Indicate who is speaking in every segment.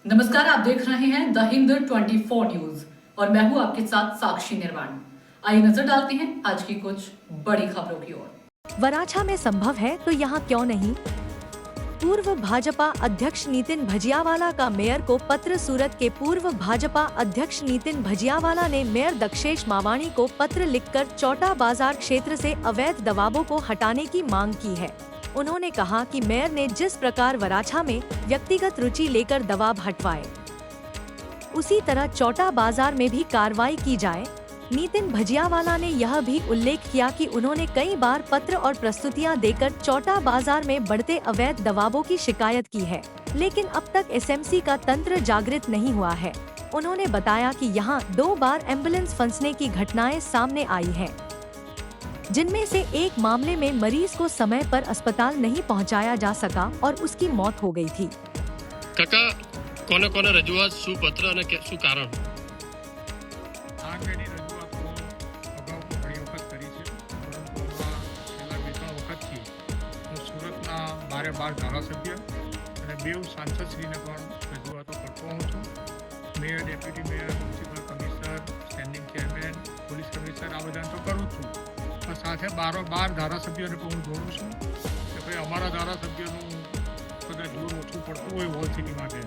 Speaker 1: नमस्कार, आप देख रहे हैं द हिंद 24 न्यूज और मैं हूं आपके साथ साक्षी निर्वाण। आइए नजर डालते हैं आज की कुछ बड़ी खबरों की ओर।
Speaker 2: वराछा में संभव है तो यहाँ क्यों नहीं? पूर्व भाजपा अध्यक्ष नितिन भजियावाला का मेयर को पत्र। सूरत के पूर्व भाजपा अध्यक्ष नितिन भजियावाला ने मेयर दक्षेश मावाणी को पत्र लिखकर चौटा बाजार क्षेत्र से अवैध दबावों को हटाने की मांग की है। उन्होंने कहा कि मेयर ने जिस प्रकार वराछा में व्यक्तिगत रुचि लेकर दबाव हटवाए, उसी तरह चौटा बाजार में भी कार्रवाई की जाए। नितिन भजियावाला ने यह भी उल्लेख किया कि उन्होंने कई बार पत्र और प्रस्तुतियां देकर चौटा बाजार में बढ़ते अवैध दबावों की शिकायत की है, लेकिन अब तक एसएमसी का तंत्र जागृत नहीं हुआ है। उन्होंने बताया कि यहां 2 बार एम्बुलेंस फंसने की घटनाएं सामने आई हैं, जिनमें से एक मामले में मरीज को समय पर अस्पताल नहीं पहुंचाया जा सका और उसकी मौत हो गई थी।
Speaker 3: काका कोने कोने रजूआत शू पत्र અને શુ કારણ?
Speaker 4: આગળની રજૂઆતો અગાઉ ઘણી વખત કરી છે, પરંતુ છેલ્લા 2-3 વખતથી હું સુરતના 12 ધારાસભ્ય અને 2 સાંસદશ્રીને પણ રજૂઆતો કરતો હોઉં છું। Mayor, deputy mayor, municipal commissioner, standing chairman, police commissioner આ બધાને તો કરું છું, પણ સાથે 12 ધારાસભ્યોને પણ હું જોડું છું કે ભાઈ અમારા ધારાસભ્યનું કદાચ જોર ઓછું પડતું હોય વોલ સિટી માટે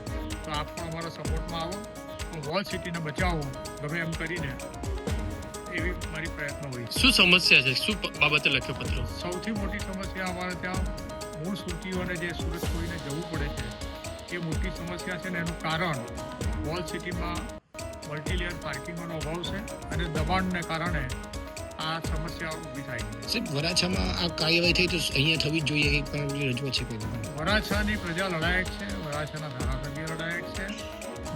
Speaker 4: તો આપ પણ અમારા સપોર્ટમાં આવો, વોલ સિટીને બચાવો ગમે એમ કરીને, એવી મારી પ્રયત્ન હોય છે।
Speaker 3: શું સમસ્યા છે? શું બાબતે લખ્યો પત્ર?
Speaker 4: સૌથી મોટી સમસ્યા અમારે ત્યાં મૂળ સુરતીઓને જે સુરત છોડીને જવું પડે છે એ મોટી સમસ્યા છે ને એનું કારણ વોલ સિટીમાં મલ્ટીલેયર પાર્કિંગનો અભાવ છે અને દબાણને કારણે આ સમસ્યા ઊભી થાય છે।
Speaker 5: સાહેબ, વરાછામાં આ કાર્યવાહી થઈ તો અહીંયા થવી જ જોઈએ, એક પણ રજૂઆત છે કોઈ?
Speaker 4: વરાછાની પ્રજા લડાયક છે, વરાછાના ધારાસભ્ય લડાયક છે।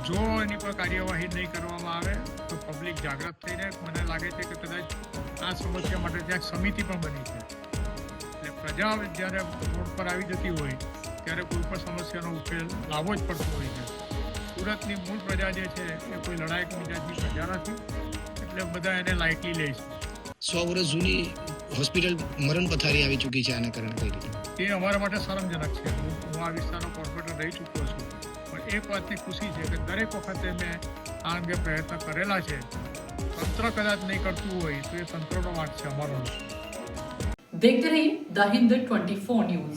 Speaker 4: જો એની પર કાર્યવાહી નહીં કરવામાં આવે તો પબ્લિક જાગૃત થઈને મને લાગે છે કે કદાચ આ સમસ્યા માટે ત્યાં સમિતિ પણ બની છે। એટલે પ્રજા જ્યારે રોડ પર આવી જતી હોય ત્યારે કોઈ પણ સમસ્યાનો ઉકેલ લાવવો જ પડતો હોય છે। સુરતની મૂળ પ્રજા જે છે એ કોઈ લડાયક મિજાજની પ્રજા નથી, એટલે બધા એને લાઇટલી લે છે।
Speaker 5: 100 વર્ષ જૂની હોસ્પિટલ મરણ પથારી આવી ચૂકી છે, આના કારણે કઈ રીતે?
Speaker 4: એ અમારા માટે શરમજનક છે। હું આ વિસ્તારનો કોર્પોરેટર રહી ચૂક્યો છું, પણ એક વાતની ખુશી છે કે દરેક વખતે મેં આ અંગે પ્રયત્ન કરેલા છે। તંત્ર કદાચ નહીં કરતું હોય તો એ તંત્રનો વાંક છે, અમારો નથી।
Speaker 1: देखते रहिए द हिंद 24 न्यूज।